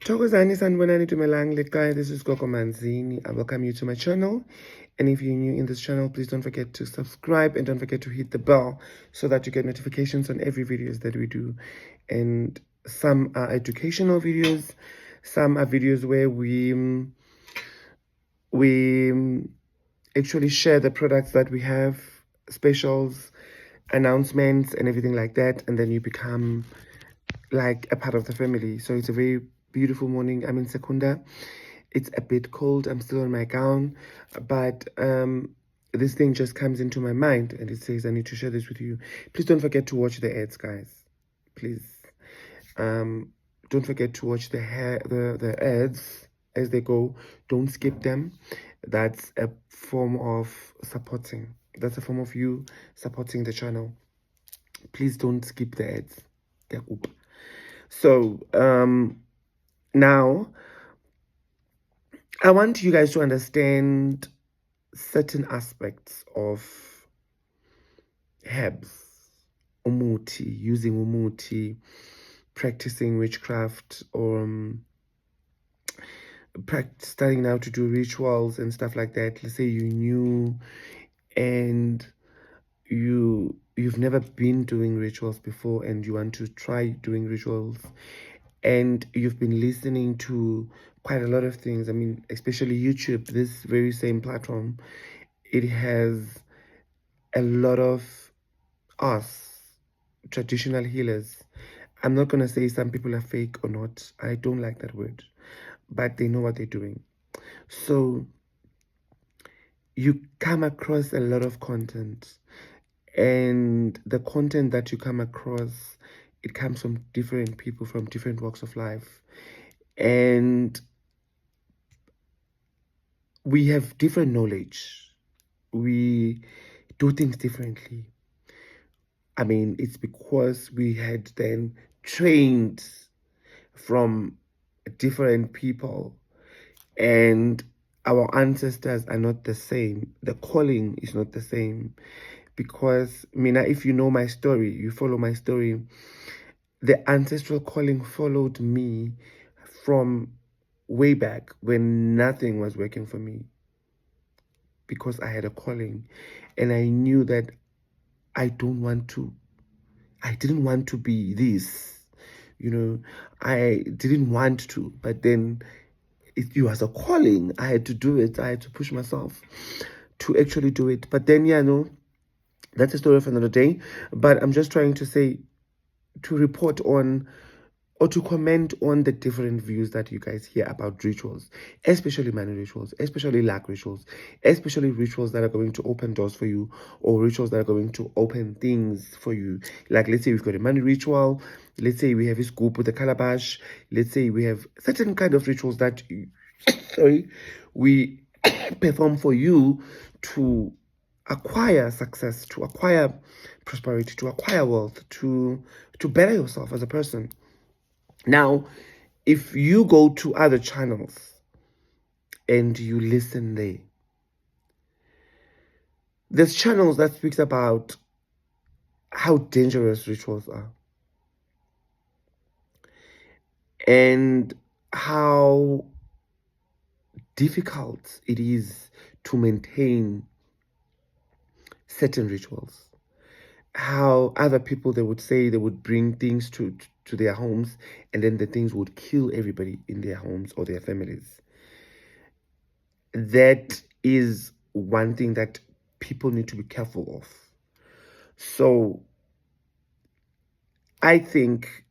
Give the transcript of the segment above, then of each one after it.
Thokozani sanibonani dumelang lekai. This is Gogo Manzini. I welcome you to my channel. And if you're new in this channel, please don't forget to subscribe and don't forget to hit the bell so that you get notifications on every videos that we do. And some are educational videos, some are videos where we actually share the products that we have, specials, announcements, and everything like that, and then you become like a part of the family. So it's a very beautiful morning. I'm in Secunda. It's a bit cold. I'm still in my gown, but this thing just comes into my mind and it says I need to share this with you. Please don't forget to watch the ads, guys. Please don't forget to watch the ads as they go. Don't skip them. That's a form of supporting. That's a form of you supporting the channel. Please don't skip the ads. So now I want you guys to understand certain aspects of herbs, umuti, using umuti, practicing witchcraft, or starting now to do rituals and stuff like that. Let's say you knew and you've never been doing rituals before and you want to try doing rituals, and you've been listening to quite a lot of things. I mean, especially YouTube, this very same platform, it has a lot of us traditional healers. I'm not going to say some people are fake or not. I don't like that word, but they know what they're doing. So you come across a lot of content, and the content that you come across, it comes from different people from different walks of life, and we have different knowledge. We do things differently. I mean, it's because we had then trained from different people, and our ancestors are not the same. The calling is not the same. Because, Mina, if you know my story, you follow my story, the ancestral calling followed me from way back when nothing was working for me, because I had a calling and I knew that I didn't want to be this, I didn't want to, but then it was a calling. I had to do it. I had to push myself to actually do it. But then, that's a story for another day. But I'm just trying to say, to report on or to comment on the different views that you guys hear about rituals, especially money rituals, especially luck rituals, especially rituals that are going to open doors for you, or rituals that are going to open things for you. Like, let's say we've got a money ritual, let's say we have a scoop with a calabash, let's say we have certain kind of rituals that we perform for you to acquire success, to acquire prosperity, to acquire wealth, to better yourself as a person. Now, if you go to other channels and you listen there's channels that speaks about how dangerous rituals are and how difficult it is to maintain certain rituals. How other people, they would say they would bring things to their homes, and then the things would kill everybody in their homes or their families. That is one thing that people need to be careful of. So I think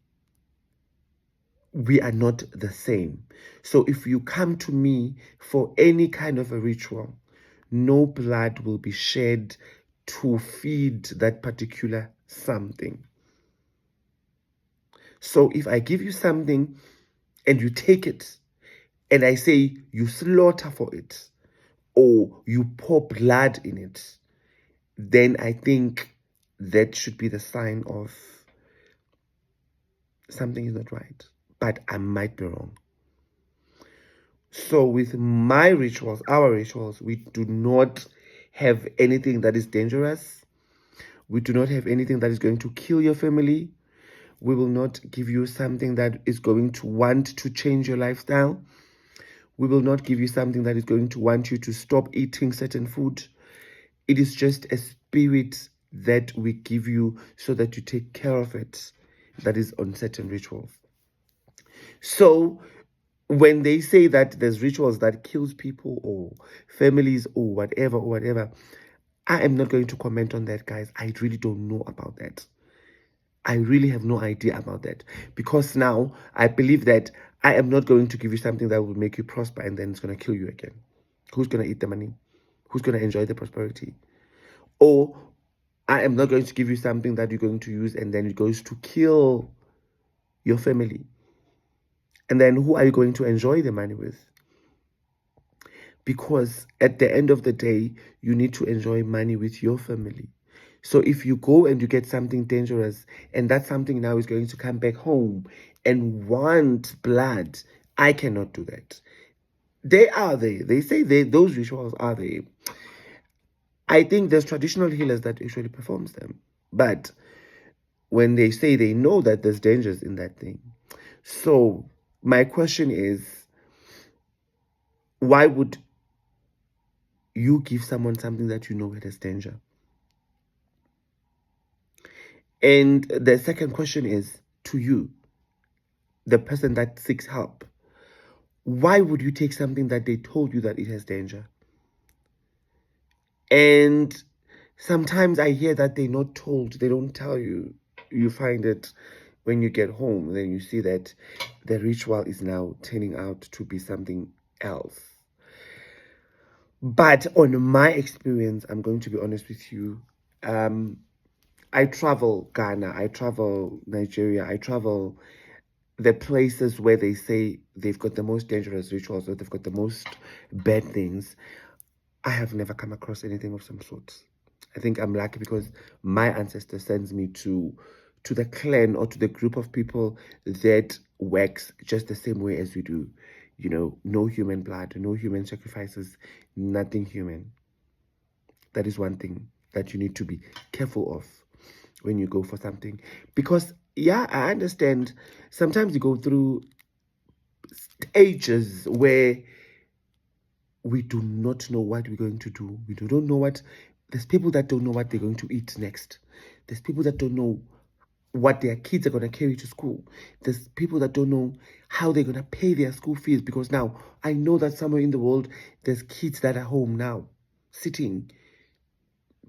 we are not the same. So if you come to me for any kind of a ritual, no blood will be shed to feed that particular something. So if I give you something and you take it, and I say you slaughter for it, or you pour blood in it, then I think that should be the sign of something is not right. But I might be wrong. So with my rituals, our rituals, we do not have anything that is dangerous. We do not have anything that is going to kill your family. We will not give you something that is going to want to change your lifestyle. We will not give you something that is going to want you to stop eating certain food. It is just a spirit that we give you so that you take care of it, that is on certain rituals. So when they say that there's rituals that kills people or families or whatever, I am not going to comment on that, guys. I really don't know about that. I really have no idea about that, because now I believe that I am not going to give you something that will make you prosper and then it's going to kill you again. Who's going to eat the money? Who's going to enjoy the prosperity? Or I am not going to give you something that you're going to use and then it goes to kill your family. And then who are you going to enjoy the money with? Because at the end of the day, you need to enjoy money with your family. So if you go and you get something dangerous and that something now is going to come back home and want blood, I cannot do that. They are there. They say those rituals are there. I think there's traditional healers that actually performs them. But when they say they know that there's dangers in that thing. So my question is, why would you give someone something that you know it has danger? And the second question is to you, the person that seeks help. Why would you take something that they told you that it has danger? And sometimes I hear that they're not told, they don't tell you. You find it when you get home, then you see that the ritual is now turning out to be something else. But on my experience, I'm going to be honest with you. I travel Ghana, I travel Nigeria, I travel the places where they say they've got the most dangerous rituals or they've got the most bad things. I have never come across anything of some sort. I think I'm lucky because my ancestor sends me to the clan or to the group of people that works just the same way as we do. You know, no human blood, no human sacrifices, nothing human. That is one thing that you need to be careful of when you go for something. Because, yeah, I understand sometimes you go through stages where we do not know what we're going to do. We don't know what... There's people that don't know what they're going to eat next. There's people that don't know what their kids are going to carry to school. There's people that don't know how they're going to pay their school fees, because now I know that somewhere in the world there's kids that are home now sitting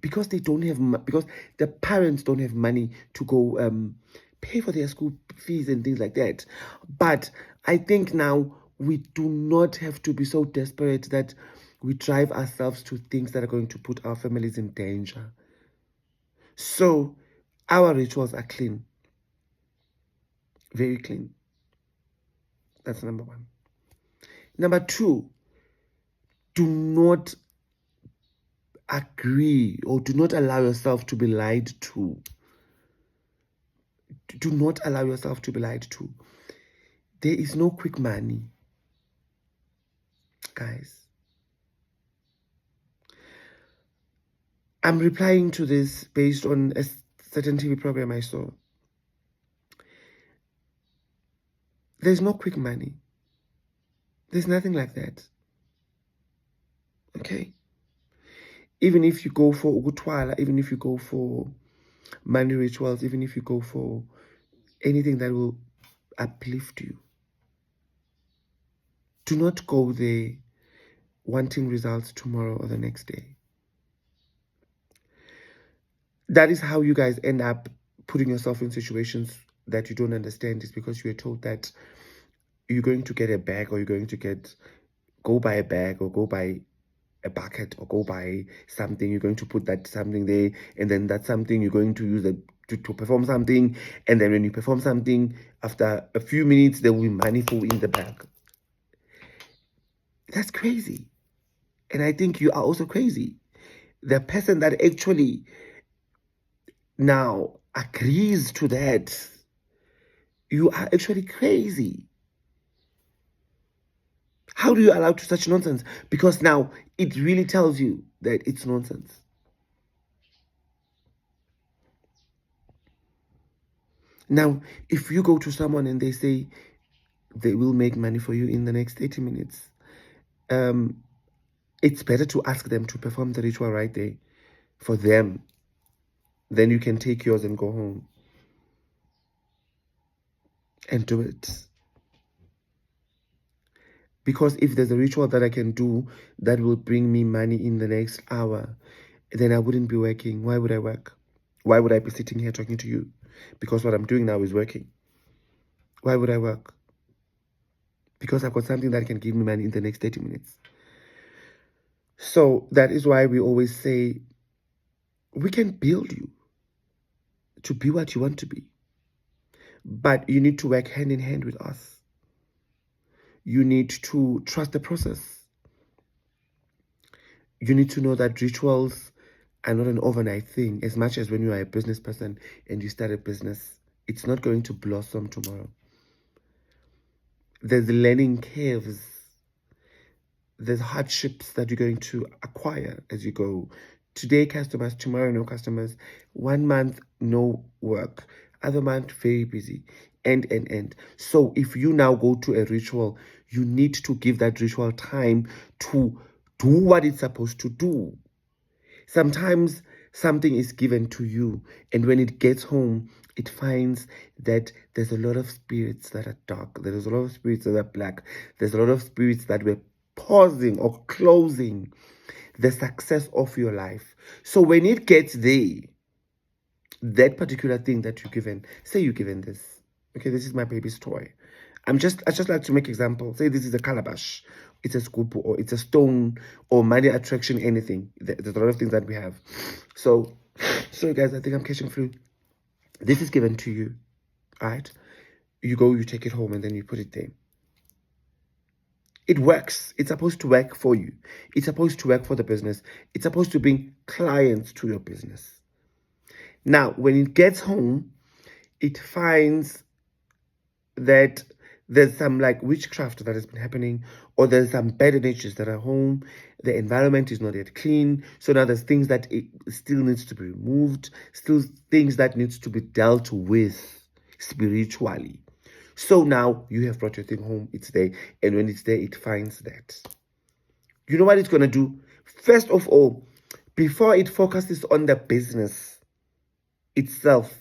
because they don't have, because the parents don't have money to go pay for their school fees and things like that. But I think now we do not have to be so desperate that we drive ourselves to things that are going to put our families in danger. So our rituals are clean, very clean. That's number one. Number two, do not agree or do not allow yourself to be lied to. Do not allow yourself to be lied to. There is no quick money, guys. I'm replying to this based on a certain TV program I saw. There's no quick money. There's nothing like that. Okay? Even if you go for Ugutwala, even if you go for money rituals, even if you go for anything that will uplift you, do not go there wanting results tomorrow or the next day. That is how you guys end up putting yourself in situations that you don't understand, is because you are told that you're going to get a bag, or you're going to go buy a bag, or go buy a bucket, or go buy something. You're going to put that something there, and then that something you're going to use it to perform something. And then when you perform something, after a few minutes, there will be money for in the bag. That's crazy. And I think you are also crazy. The person that actually now agrees to that, you are actually crazy. How do you allow to such nonsense? Because now it really tells you that it's nonsense. Now, if you go to someone and they say they will make money for you in the next 30 minutes, it's better to ask them to perform the ritual right there for them. Then you can take yours and go home and do it. Because if there's a ritual that I can do that will bring me money in the next hour, then I wouldn't be working. Why would I work? Why would I be sitting here talking to you? Because what I'm doing now is working. Why would I work? Because I've got something that can give me money in the next 30 minutes. So that is why we always say, we can build you to be what you want to be. But you need to work hand in hand with us. You need to trust the process. You need to know that rituals are not an overnight thing. As much as when you are a business person and you start a business, it's not going to blossom tomorrow. There's learning curves. There's hardships that you're going to acquire as you go. Today, customers, tomorrow, no customers. 1 month, no work. Other month, very busy. And. So if you now go to a ritual, you need to give that ritual time to do what it's supposed to do. Sometimes something is given to you, and when it gets home, it finds that there's a lot of spirits that are dark. There's a lot of spirits that are black. There's a lot of spirits that were pausing or closing the success of your life. So when it gets there, that particular thing that you're given, say you're given this, okay, this is my baby's toy. I just like to make example. Say this is a calabash, it's a scoop, or it's a stone, or money attraction, anything. There's a lot of things that we have. So guys, I think I'm catching flu. This is given to you, all right? You go, you take it home, and then you put it there. It works. It's supposed to work for you. It's supposed to work for the business. It's supposed to bring clients to your business. Now, when it gets home, it finds that there's some like witchcraft that has been happening, or there's some bad energies that are home. The environment is not yet clean. So now there's things that it still needs to be removed, still things that needs to be dealt with spiritually. So now you have brought your thing home, it's there, and when it's there, it finds that. You know what it's going to do? First of all, before it focuses on the business itself,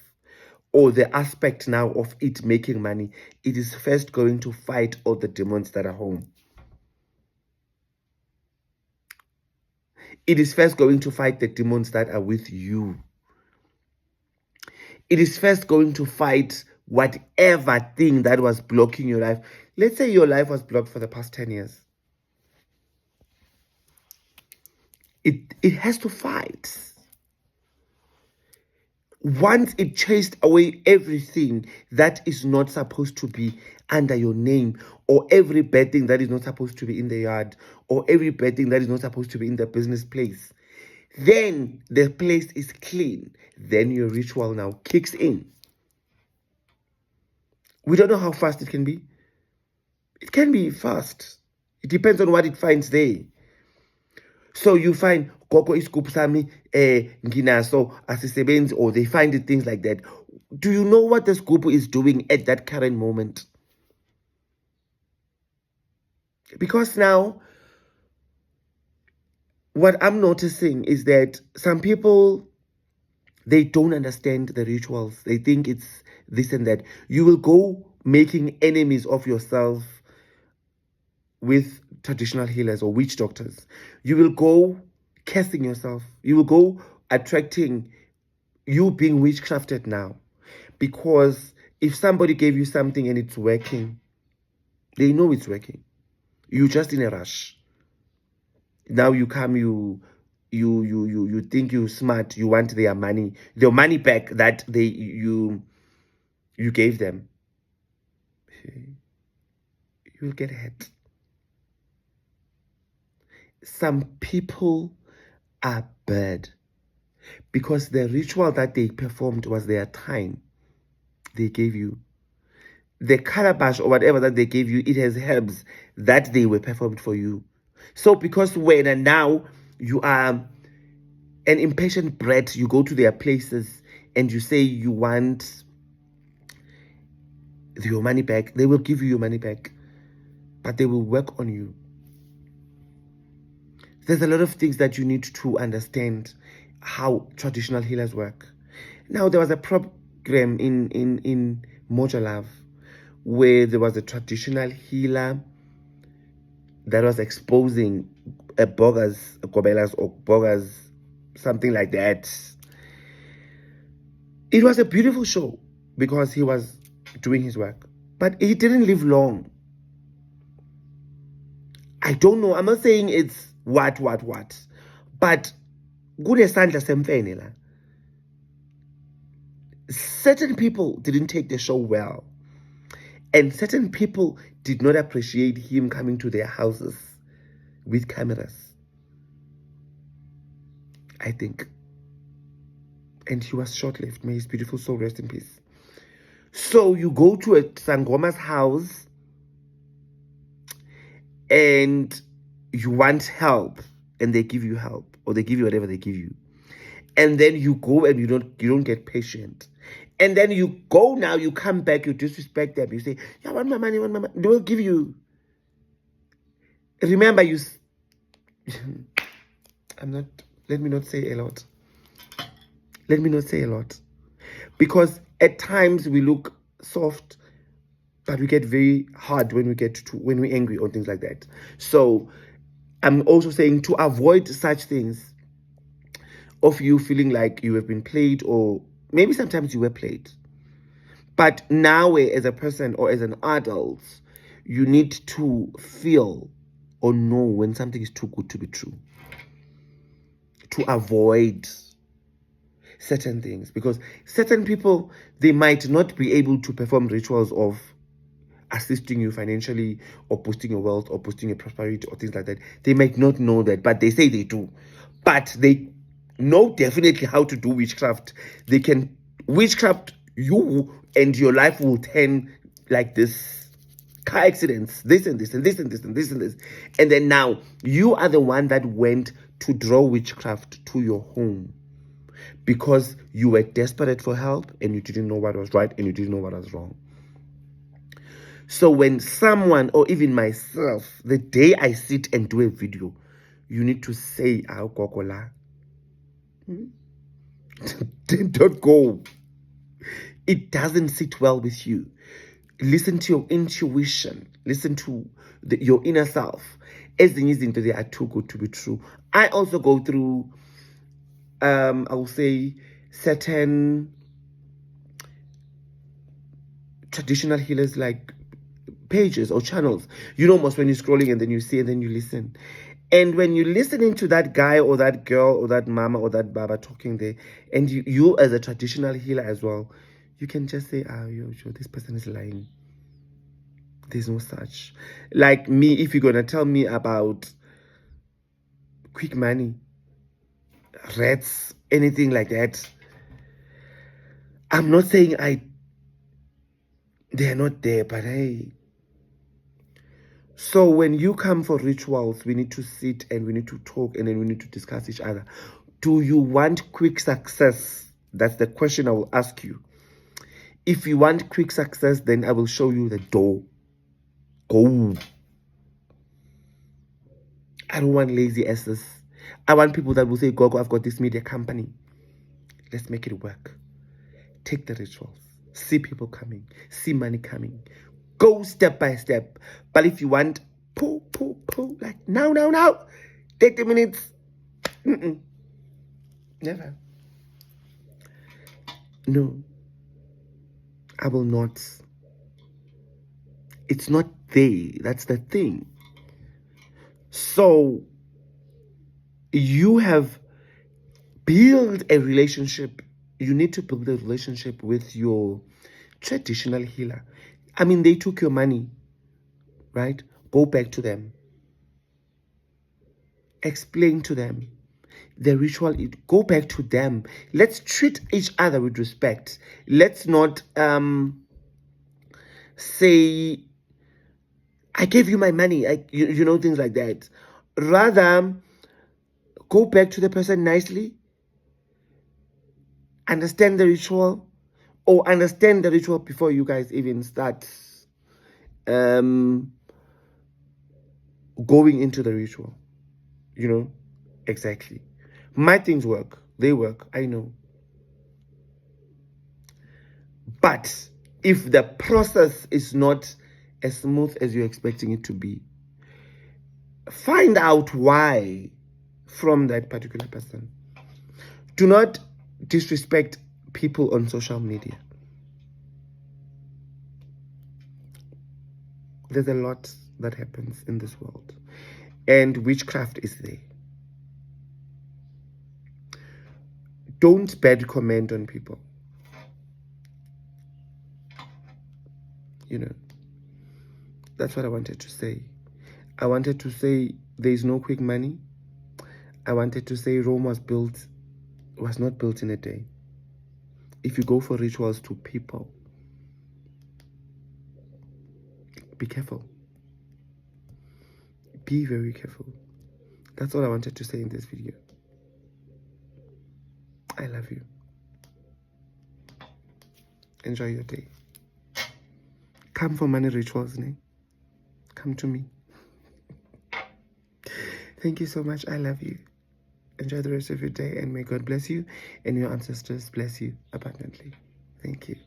or the aspect now of it making money, it is first going to fight all the demons that are home. It is first going to fight the demons that are with you. It is first going to fight whatever thing that was blocking your life. Let's say your life was blocked for the past 10 years. It has to fight. Once it chased away everything that is not supposed to be under your name, or every bad thing that is not supposed to be in the yard, or every bad thing that is not supposed to be in the business place, then the place is clean. Then your ritual now kicks in. We don't know how fast it can be. It can be fast. It depends on what it finds there. So you find Gogo iscoop sami nginaso asisebenzi, or they find it, things like that. Do you know what the scoop is doing at that current moment? Because now what I'm noticing is that some people, they don't understand the rituals. They think it's this and that. You will go making enemies of yourself with traditional healers or witch doctors. You will go cursing yourself. You will go attracting you being witchcrafted now. Because if somebody gave you something and it's working, they know it's working. You're just in a rush. Now you come, you think you're smart. You want their money back that you gave them. You'll get hurt. Some people are bad because the ritual that they performed was their time. They gave you the calabash or whatever that they gave you. It has herbs that they were performed for you. So because when now you are an impatient brat, you go to their places and you say you want your money back. They will give you your money back, but they will work on you. There's a lot of things that you need to understand how traditional healers work. Now, there was a program in Moja Love where there was a traditional healer that was exposing a bogus gobelas or bogus, something like that. It was a beautiful show because he was doing his work, but he didn't live long. I don't know. I'm not saying it's what, but kunesandla semfene la. Certain people didn't take the show well, and certain people did not appreciate him coming to their houses with cameras, I think. And he was short-lived. May his beautiful soul rest in peace. So you go to a Sangoma's house and you want help, and they give you help, or they give you whatever they give you, and then you go and you don't get patient, and then you go, now you come back, you disrespect them, you say, yeah, I want my money, they will give you. Remember, let me not say a lot, because at times we look soft, but we get very hard when we're angry or things like that. So I'm also saying to avoid such things of you feeling like you have been played, or maybe sometimes you were played. But now, as a person or as an adult, you need to feel or know when something is too good to be true, to avoid certain things, because certain people, they might not be able to perform rituals of assisting you financially or boosting your wealth or boosting your prosperity or things like that. They might not know that, but they say they do. But they know definitely how to do witchcraft. They can witchcraft you, and your life will turn like this. Car accidents, this and this and this and this and this and this. And then now you are the one that went to draw witchcraft to your home because you were desperate for help and you didn't know what was right and you didn't know what was wrong. So when someone, or even myself, the day I sit and do a video, you need to say, Gogola. Don't go. It doesn't sit well with you. Listen to your intuition. Listen to your inner self. Everything is into they are too good to be true. I also go through, I will say, certain traditional healers, like pages or channels, most when you're scrolling and then you see and then you listen, and when you're listening to that guy or that girl or that mama or that baba talking there, and you as a traditional healer as well, you can just say, this person is lying. There's no such. Like me, if you're gonna tell me about quick money, rats, anything like that, I'm not saying they're not there, but hey. So when you come for rituals, we need to sit and we need to talk and then we need to discuss each other. Do you want quick success? That's the question I will ask you. If you want quick success, then I will show you the door. Go. I don't want lazy asses. I want people that will say, Gogo, I've got this media company. Let's make it work. Take the rituals. See people coming. See money coming. Go step by step. But if you want, like now, 30 minutes. Never. No. I will not. It's not there. That's the thing. So, you have built a relationship. You need to build a relationship with your traditional healer. I mean, they took your money, right? Go back to them. Explain to them the ritual. Go back to them. Let's treat each other with respect. Let's not say, I gave you my money. Things like that. Rather, go back to the person nicely. Understand the ritual. or understand the ritual before you guys even start going into the ritual. You know, exactly. My things work. They work. I know. But if the process is not as smooth as you're expecting it to be, find out why from that particular person. Do not disrespect people on social media. There's a lot that happens in this world, and witchcraft is there. Don't bad comment on people. You know, that's what I wanted to say. I wanted to say there's no quick money. I wanted to say Rome was not built in a day. If you go for rituals to people, be careful. Be very careful. That's all I wanted to say in this video. I love you. Enjoy your day. Come for money rituals, ne? Come to me. Thank you so much. I love you. Enjoy the rest of your day, and may God bless you and your ancestors bless you abundantly. Thank you.